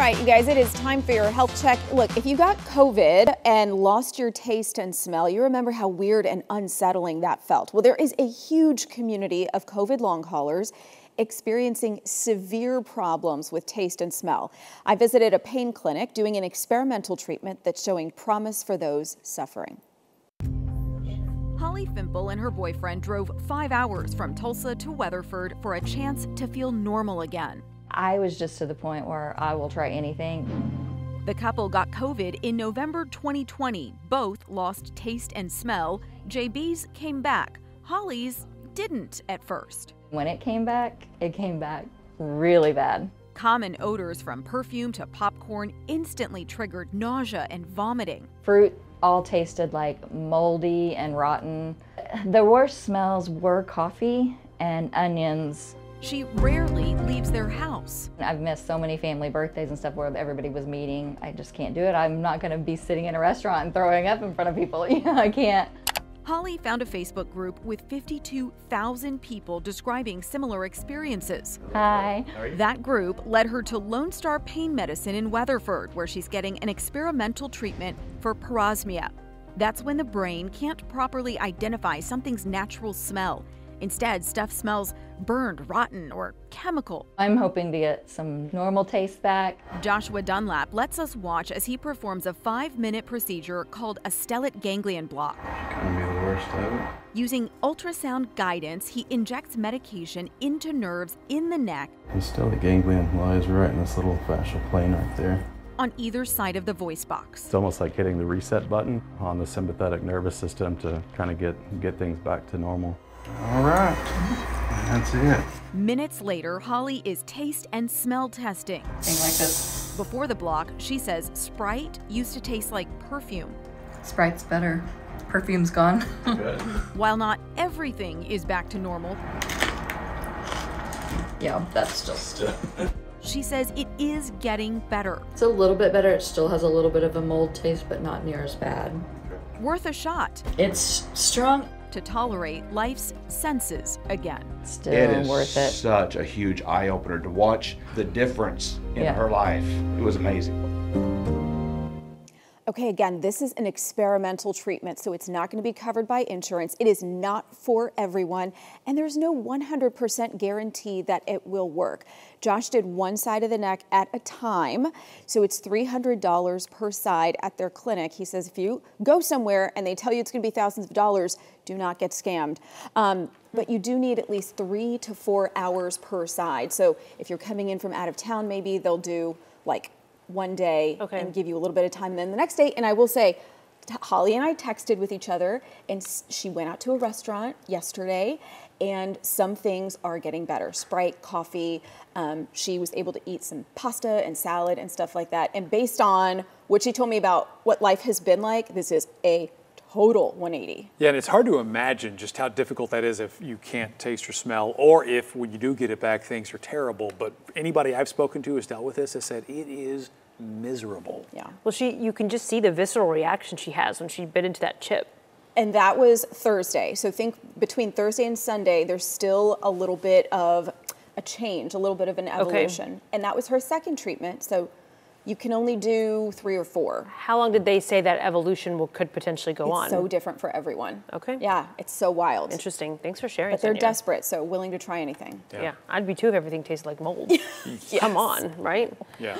right, you guys, it is time for your health check. Look, if you got COVID and lost your taste and smell, you remember how weird and unsettling that felt. Well, there is a huge community of COVID long haulers experiencing severe problems with taste and smell. I visited a pain clinic doing an experimental treatment that's showing promise for those suffering. Holly Fimple and her boyfriend drove 5 hours from Tulsa to Weatherford for a chance to feel normal again. I was just to the point where I will try anything. The couple got COVID in November 2020. Both lost taste and smell. JB's came back. Holly's didn't at first. When it came back really bad. Common odors from perfume to popcorn instantly triggered nausea and vomiting. Fruit all tasted like moldy and rotten. The worst smells were coffee and onions. She rarely leaves their house. I've missed so many family birthdays and stuff where everybody was meeting. I just can't do it. I'm not going to be sitting in a restaurant and throwing up in front of people. I can't. Holly found a Facebook group with 52,000 people describing similar experiences. Hi. That group led her to Lone Star Pain Medicine in Weatherford, where she's getting an experimental treatment for parosmia. That's when the brain can't properly identify something's natural smell. Instead, stuff smells burned, rotten, or chemical. I'm hoping to get some normal taste back. Joshua Dunlap lets us watch as he performs a 5-minute procedure called a stellate ganglion block. Gonna be the worst of it. Using ultrasound guidance, he injects medication into nerves in the neck. The stellate ganglion lies right in this little fascial plane right there. On either side of the voice box. It's almost like hitting the reset button on the sympathetic nervous system to kind of get things back to normal. All right, that's it. Minutes later, Holly is taste and smell testing. Thing like this. Before the block, she says Sprite used to taste like perfume. Sprite's better. Perfume's gone. Good. While not everything is back to normal, Yeah, that's still. she says it is getting better. It's a little bit better. It still has a little bit of a mold taste, but not near as bad. Worth a shot It's strong. to tolerate life's senses again. Still It is worth it. such a huge eye-opener to watch the difference in Yeah. her life. It was amazing. Okay, again, this is an experimental treatment, so it's not going to be covered by insurance. It is not for everyone, and there's no 100% guarantee that it will work. Josh did one side of the neck at a time, so it's $300 per side at their clinic. He says if you go somewhere and they tell you it's going to be thousands of dollars, do not get scammed. But you do need at least 3 to 4 hours per side. So if you're coming in from out of town, maybe they'll do like one day and give you a little bit of time, and then the next day. And I will say, Holly and I texted with each other, and she went out to a restaurant yesterday, and some things are getting better. Sprite, coffee. She was able to eat some pasta and salad and stuff like that. And based on what she told me about what life has been like, this is a total 180. Yeah, and it's hard to imagine just how difficult that is if you can't taste or smell, or if when you do get it back, things are terrible. But anybody I've spoken to who's dealt with this has said it is miserable. Yeah. Well, you can just see the visceral reaction she has when she bit into that chip. And that was Thursday. So think between Thursday and Sunday, there's still a little bit of a change, a little bit of an evolution. And that was her second treatment. So you can only do 3 or 4. How long did they say that evolution could potentially go on? It's so different for everyone. Okay. Yeah, it's so wild. Interesting. Thanks for sharing. But they're Sonia. desperate, so willing to try anything. Yeah, I'd be too if everything tasted like mold. Come on, right? Yeah.